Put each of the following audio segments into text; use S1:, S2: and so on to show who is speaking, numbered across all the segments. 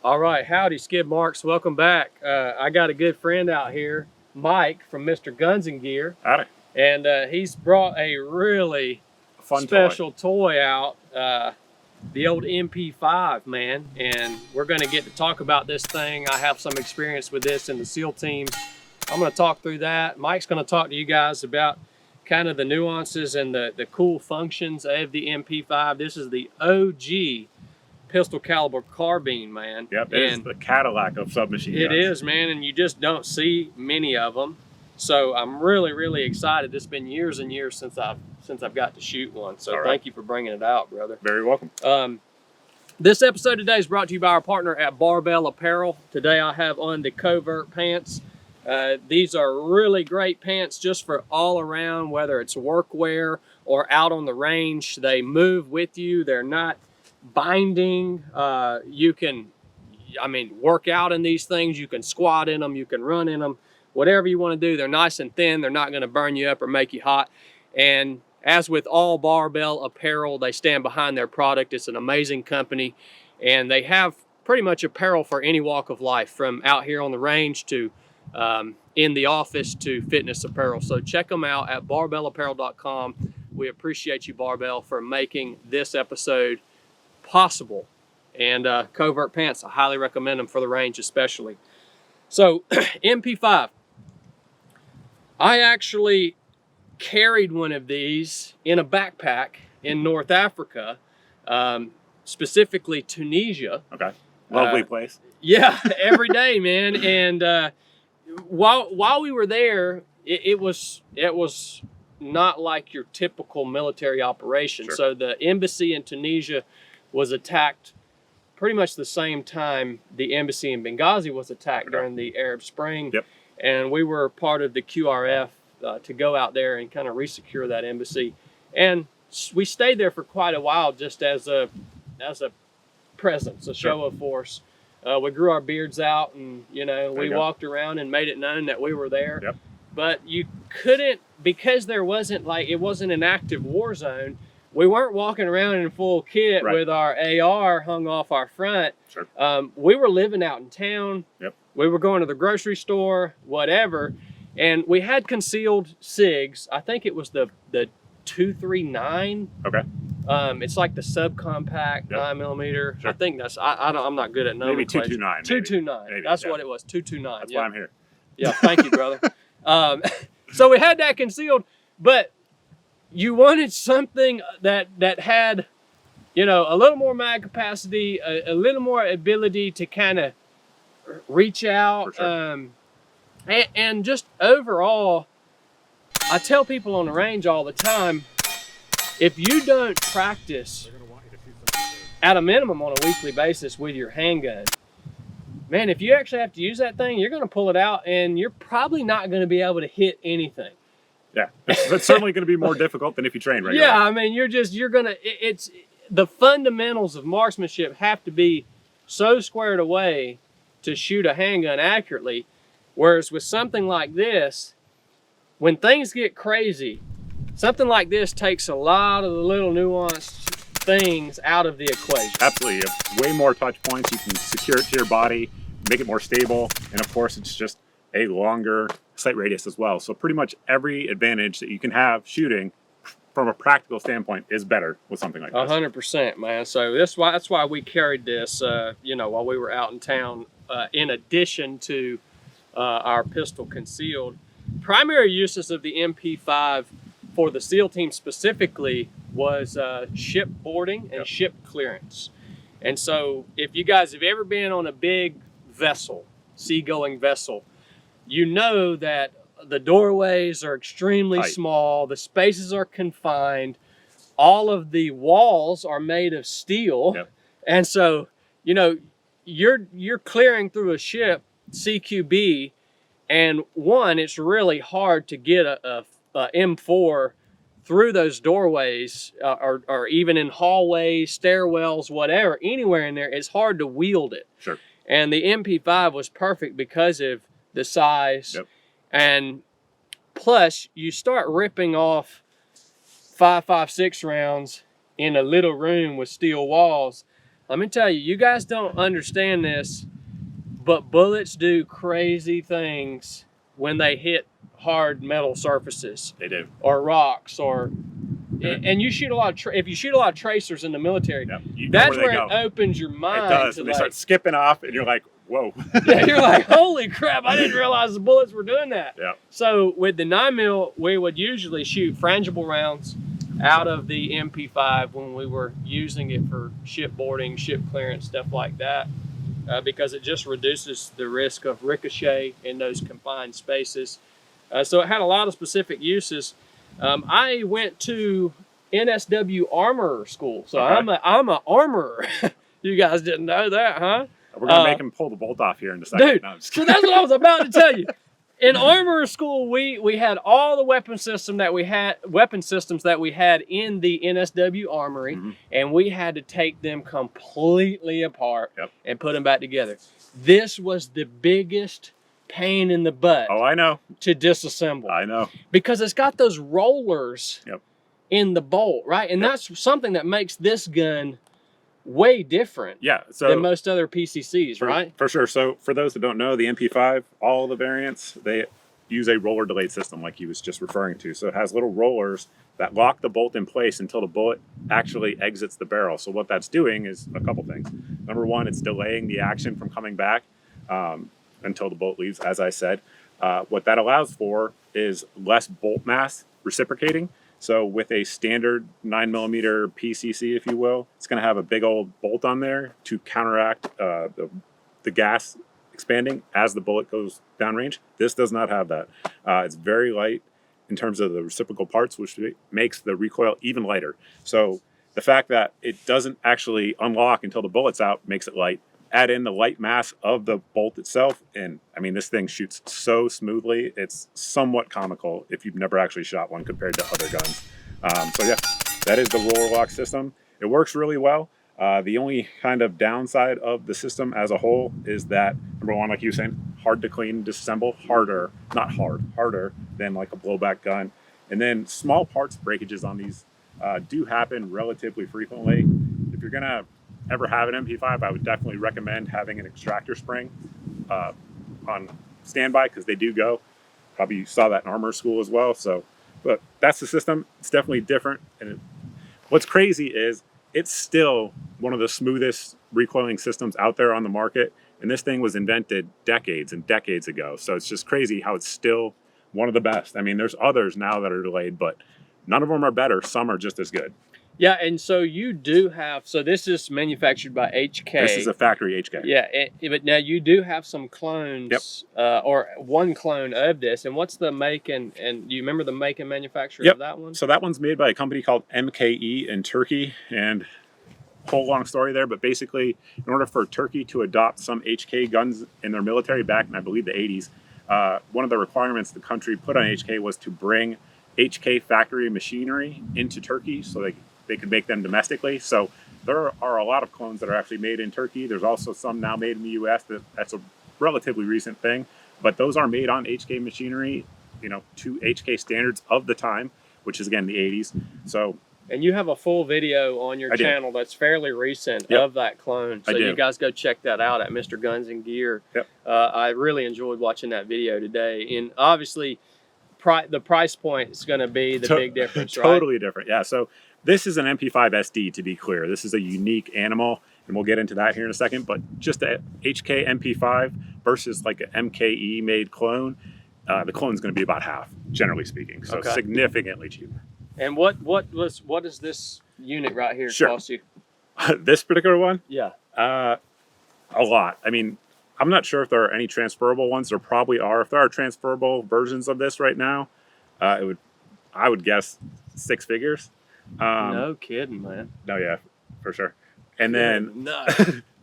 S1: All right, howdy, Skid Marks. Welcome back. I got a good friend out here, Mike from Mr. Guns and Gear.
S2: Howdy.
S1: And he's brought a really
S2: Fun
S1: special toy out, the old MP5, man. And we're going to get to talk about this thing. I have some experience with this in the SEAL teams. I'm going to talk through that. Mike's going to talk to you guys about kind of the nuances and the cool functions of the MP5. This is the OG pistol caliber carbine, man.
S2: Yep, it is the Cadillac of submachine guns.
S1: It is, man, and you just don't see many of them. So I'm really excited. It's been years and years since I've got to shoot one. So thank you for bringing it out, brother.
S2: Very welcome.
S1: This episode today is brought to you by our partner at Barbell Apparel. Today I have on the Covert pants. These are really great pants just for all around, whether it's workwear or out on the range. They move with you. They're not binding. You can, work out in these things. You can squat in them. You can run in them. Whatever you want to do. They're nice and thin. They're not going to burn you up or make you hot. And as with all Barbell Apparel, they stand behind their product. It's an amazing company. And they have pretty much apparel for any walk of life, from out here on the range to in the office to fitness apparel. So check them out at barbellapparel.com. We appreciate you, Barbell, for making this episode possible. And Covert pants, I highly recommend them for the range especially. So MP5, I actually carried one of these in a backpack in North Africa, specifically Tunisia.
S2: Okay, lovely place.
S1: Yeah, every day, man. And while we were there, it was not like your typical military operation.
S2: Sure.
S1: So the embassy in Tunisia was attacked pretty much the same time the embassy in Benghazi was attacked during the Arab Spring.
S2: Yep. And
S1: we were part of the QRF to go out there and kind of resecure that embassy. And we stayed there for quite a while just as a presence, a show of force. We grew our beards out and, we walked around and made it known that we were there.
S2: Yep.
S1: But you couldn't, because it wasn't an active war zone, we weren't walking around in full kit with our AR hung off our front.
S2: Sure.
S1: We were living out in town.
S2: Yep.
S1: We were going to the grocery store, whatever. And we had concealed SIGs. I think it was the 239.
S2: Okay.
S1: It's like the subcompact 9mm.
S2: Sure.
S1: I think that's, I'm not good at numbers.
S2: Maybe 229.
S1: 229.
S2: Maybe.
S1: That's what it was, 229.
S2: That's why I'm here.
S1: Yeah, thank you, brother. So we had that concealed, but you wanted something that had, a little more mag capacity, a little more ability to kind of reach out.
S2: For sure.
S1: And just overall, I tell people on the range all the time, if you don't practice at a minimum on a weekly basis with your handgun, man, if you actually have to use that thing, you're going to pull it out and you're probably not going to be able to hit anything.
S2: Yeah, it's certainly going to be more difficult than if you train regularly.
S1: Yeah, you're going to, it's the fundamentals of marksmanship have to be so squared away to shoot a handgun accurately. Whereas with something like this, when things get crazy, something like this takes a lot of the little nuanced things out of the equation.
S2: Absolutely. You have way more touch points. You can secure it to your body, make it more stable. And of course, it's just a longer sight radius as well. So pretty much every advantage that you can have shooting from a practical standpoint is better with something like this.
S1: 100%, man. So that's why we carried this, while we were out in town, in addition to our pistol concealed. Primary uses of the MP5 for the SEAL team specifically was shipboarding and ship clearance. And so if you guys have ever been on a big vessel, seagoing vessel, you know that the doorways are extremely small, the spaces are confined, all of the walls are made of steel.
S2: Yep.
S1: And so, you're clearing through a ship, CQB, and one, it's really hard to get a M4 through those doorways, or even in hallways, stairwells, whatever, anywhere in there. It's hard to wield it.
S2: Sure.
S1: And the MP5 was perfect because of the size.
S2: Yep.
S1: And plus, you start ripping off 5.56 rounds in a little room with steel walls. Let me tell you, you guys don't understand this, but bullets do crazy things when they hit hard metal surfaces.
S2: They do.
S1: Or rocks, or and you shoot a lot of if you shoot a lot of tracers in the military,
S2: you know
S1: that's
S2: where
S1: where
S2: they
S1: it
S2: go.
S1: opens your mind.
S2: It does.
S1: To
S2: And they start skipping off, and you're like, whoa.
S1: Yeah, you're like, holy crap! I didn't realize the bullets were doing that.
S2: Yeah.
S1: So with the 9mm, we would usually shoot frangible rounds out of the MP5 when we were using it for shipboarding, ship clearance, stuff like that, because it just reduces the risk of ricochet in those confined spaces. So it had a lot of specific uses. I went to NSW armor school, so I'm a armorer. You guys didn't know that, huh?
S2: We're gonna make him pull the bolt off here in a second.
S1: Dude,
S2: no,
S1: so that's what I was about to tell you. In armor school, we had all the weapon systems that we had in the NSW armory, and we had to take them completely apart and put them back together. This was the biggest pain in the butt.
S2: Oh, I know.
S1: To disassemble.
S2: I know.
S1: Because it's got those rollers in the bolt, right? And that's something that makes this gun way different than most other PCCs, right?
S2: For sure. So for those that don't know, the MP5, all the variants, they use a roller delayed system like he was just referring to. So it has little rollers that lock the bolt in place until the bullet actually exits the barrel. So what that's doing is a couple things. Number one, it's delaying the action from coming back until the bolt leaves, as I said. What that allows for is less bolt mass reciprocating. So with a standard 9mm PCC, if you will, it's going to have a big old bolt on there to counteract the gas expanding as the bullet goes downrange. This does not have that. It's very light in terms of the reciprocal parts, which makes the recoil even lighter. So the fact that it doesn't actually unlock until the bullet's out makes it light. Add in the light mass of the bolt itself, and I mean, this thing shoots so smoothly. It's somewhat comical if you've never actually shot one compared to other guns. So yeah, that is the roller lock system. It works really well. The only kind of downside of the system as a whole is that, number one, like you were saying, hard to clean, disassemble, harder than like a blowback gun. And then small parts breakages on these do happen relatively frequently. If you're gonna ever have an MP5, I would definitely recommend having an extractor spring on standby, because they do go. Probably you saw that in armor school as well. So, but that's the system. It's definitely different. And what's crazy is it's still one of the smoothest recoiling systems out there on the market. And this thing was invented decades and decades ago. So it's just crazy how it's still one of the best. I mean, there's others now that are delayed, but none of them are better. Some are just as good.
S1: Yeah, and so you do have, so this is manufactured by HK.
S2: This is a factory HK.
S1: Yeah, but now you do have some clones, or one clone of this. And what's the make and do you remember the make and manufacturer of that one?
S2: So that one's made by a company called MKE in Turkey, and whole long story there, but basically in order for Turkey to adopt some HK guns in their military back in, I believe, the 80s, one of the requirements the country put on HK was to bring HK factory machinery into Turkey so they could make them domestically. So there are a lot of clones that are actually made in Turkey. There's also some now made in the US. That's a relatively recent thing, but those are made on HK machinery, you know, to HK standards of the time, which is again the 80s. So,
S1: and you have a full video on your channel that's fairly recent of that clone. So you guys go check that out at Mr. Guns and Gear. I really enjoyed watching that video today. And obviously the price point is going to be the big difference, right?
S2: Totally different. Yeah. So this is an MP5 SD, to be clear. This is a unique animal, and we'll get into that here in a second. But just a HK MP5 versus like an MKE made clone, the clone is going to be about half, generally speaking. So significantly cheaper.
S1: And what does this unit right here cost you?
S2: This particular one?
S1: Yeah.
S2: A lot. I mean, I'm not sure if there are any transferable ones. There probably are. If there are transferable versions of this right now, I would guess 6 figures.
S1: No kidding, man.
S2: No, yeah, for sure. And then,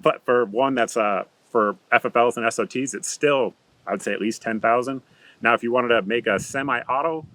S2: but for one that's for FFLs and SOTs, it's still, I would say, at least 10,000. Now, if you wanted to make a semi-auto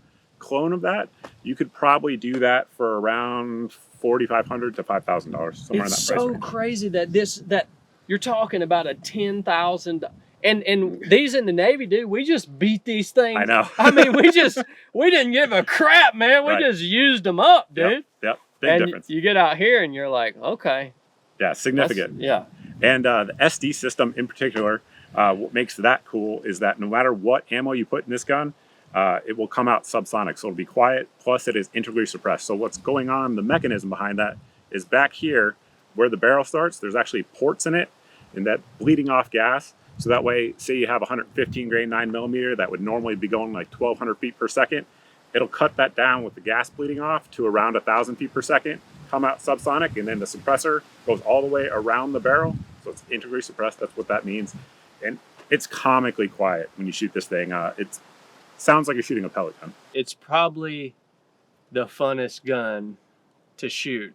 S2: clone of that, you could probably do that for around $4,500 to $5,000, somewhere in that price range.
S1: It's so crazy that you're talking about a 10,000. And these in the Navy, dude, we just beat these things.
S2: I know.
S1: I mean, we didn't give a crap, man. We just used them up, dude.
S2: Yep. Big difference.
S1: You get out here and you're like, okay,
S2: Yeah, significant.
S1: Yeah.
S2: And the SD system in particular, what makes that cool is that no matter what ammo you put in this gun, it will come out subsonic. So it'll be quiet, plus it is integrally suppressed. So what's going on, the mechanism behind that is back here where the barrel starts, there's actually ports in it and that bleeding off gas. So that way, say you have 115 grain 9mm that would normally be going like 1,200 feet per second, it'll cut that down with the gas bleeding off to around 1,000 feet per second, come out subsonic, and then the suppressor goes all the way around the barrel. So it's integrally suppressed, that's what that means. And it's comically quiet when you shoot this thing. It sounds like you're shooting a pellet gun.
S1: It's probably the funnest gun to shoot.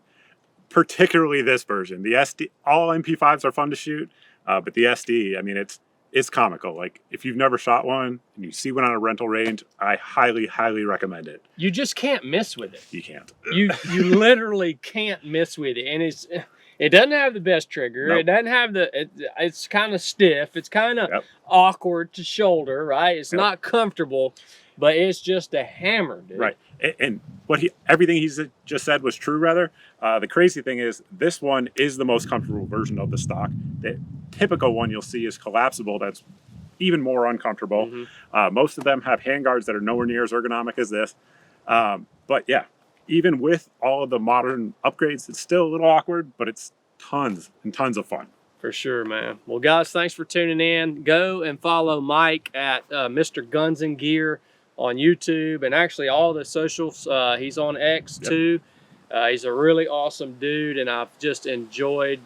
S2: Particularly this version. The SD, all MP5s are fun to shoot, but the SD, I mean, it's comical. Like, if you've never shot one and you see one on a rental range, I highly, highly recommend it.
S1: You just can't miss with it.
S2: You can't.
S1: You literally can't miss with it, and it doesn't have the best trigger.
S2: Nope.
S1: It doesn't have it's kind of stiff. It's kind of awkward to shoulder, right? It's not comfortable, but it's just a hammer, dude.
S2: Right. And everything he's just said was true, rather. The crazy thing is, this one is the most comfortable version of the stock. The typical one you'll see is collapsible. That's even more uncomfortable. Most of them have handguards that are nowhere near as ergonomic as this. But yeah, even with all of the modern upgrades, it's still a little awkward, but it's tons and tons of fun.
S1: For sure, man. Well, guys, thanks for tuning in. Go and follow Mike at Mr. Guns and Gear on YouTube and actually all the socials. He's on X too. He's a really awesome dude, and I've just enjoyed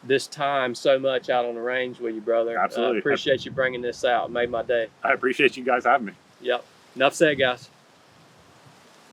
S1: this time so much out on the range with you, brother.
S2: Absolutely.
S1: Appreciate you bringing this out. It made my day.
S2: I appreciate you guys having me.
S1: Yep. Enough said, guys.